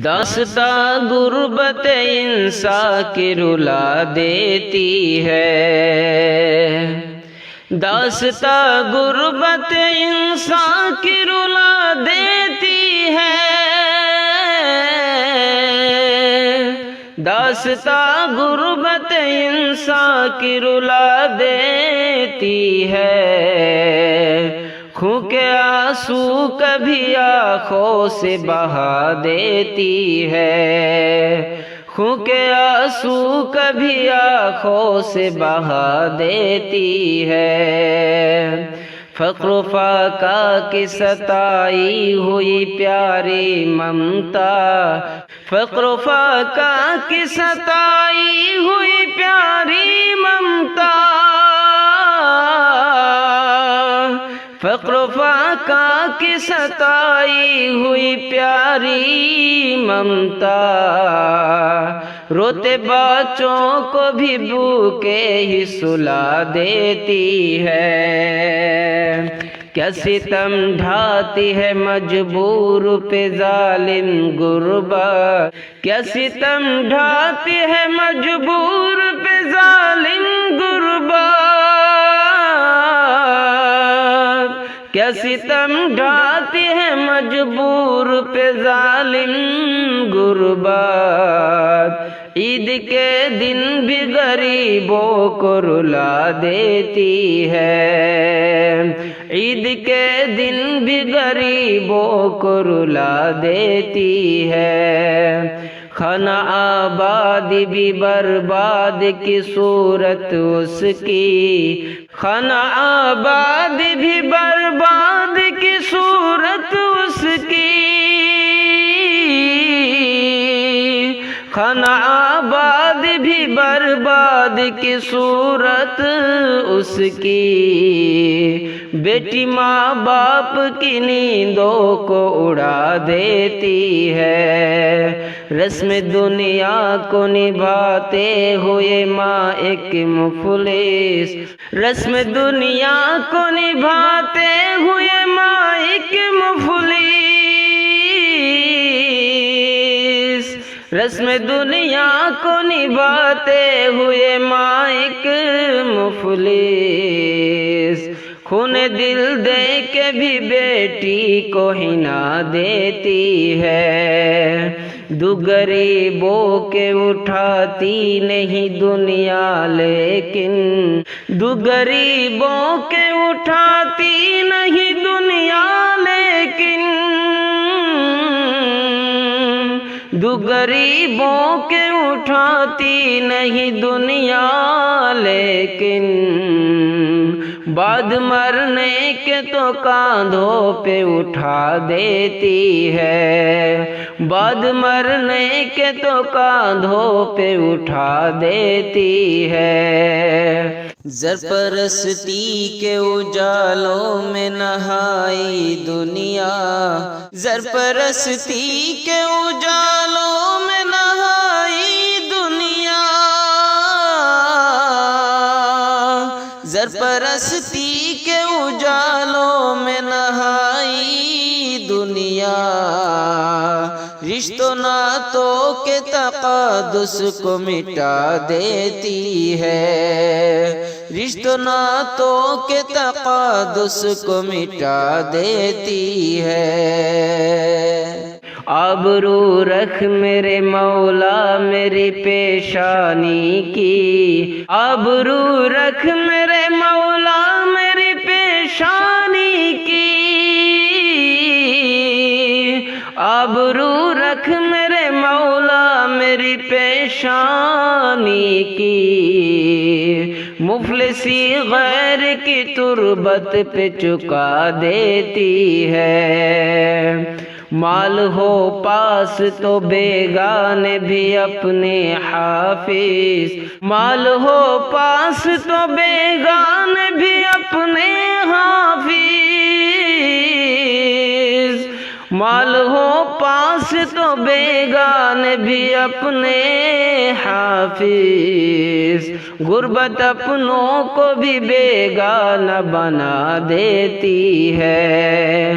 داستاں غربت انسان کی رلا دیتی ہے، داستاں غربت انسان کی رلا دیتی ہے، داستاں غربت انسان کی رلا دیتی ہے، خون کے آنسو کبھی آنکھوں سے بہا دیتی ہے، خون کے آنسو کبھی آنکھوں سے بہا دیتی ہے، فقر و فاقہ کی ستائی ہوئی پیاری ممتا، فقر و فاقہ کی ستائی ہوئی پیاری ممتا، فقر و فاقہ کی ستائی ہوئی پیاری ممتا، روتے بچوں کو بھی بھوکے ہی سلا دیتی ہے، کیا ستم ڈھاتی ہے مجبور پہ ظالم غربت، کیا ستم ڈھاتی ہے مجبور پہ ظالم غربت، کیا ستم ڈھاتی ہے مجبور پہ ظالم غربت، عید کے دن بھی غریبوں کو رلا دیتی ہے، عید کے دن بھی غریبوں کو رلا دیتی ہے، خانہ آباد بھی برباد کی صورت اس کی، خانہ آباد بھی برباد کی صورت اس کی، خانہ آباد بھی برباد کی صورت اس کی، بیٹی ماں باپ کی نیندوں کو اڑا دیتی ہے، رسم دنیا کو نبھاتے ہوئے ماں ایک مفلس، رسم دنیا کو نبھاتے ہوئے ماں ایک مفلس، رسم دنیا کو نبھاتے ہوئے ماں ایک مفلس، خون دل دے کے بھی بیٹی کو ہنا دیتی ہے، دو غریبوں کے اٹھاتی نہیں دنیا لیکن، دو غریبوں کے اٹھاتی نہیں دنیا لیکن، دو غریبوں کے اٹھاتی نہیں دنیا لیکن، بعد مرنے کے تو کاندھوں پہ اٹھا دیتی ہے، بعد مرنے کے تو کاندھوں پہ اٹھا دیتی ہے، زرپرستی کے اجالوں میں نہائی دنیا، زرپرستی کے اجالوں میں نہائی دنیا، زرپرستی کے اجالوں میں نہائی دنیا، رشتوں ناتوں کے تقدس کو مٹا دیتی ہے، رشتوں ناتوں کے تقدس کو مٹا دیتی ہے، آبرو رکھ میرے مولا میری پیشانی کی، آبرو رکھ میرے مولا میری پیشانی کی، آبرو رکھ میرے مولا میری پیشانی کی، مفلسی غیر کی تربت پہ چکا دیتی ہے، مال ہو پاس تو بیگانے بھی اپنے حافظ، مال ہو پاس تو بیگانے بھی اپنے حافظ، مال ہو پاس تو بیگانے بھی اپنے حافظ، غربت اپنوں کو بھی بیگانہ بنا دیتی ہے۔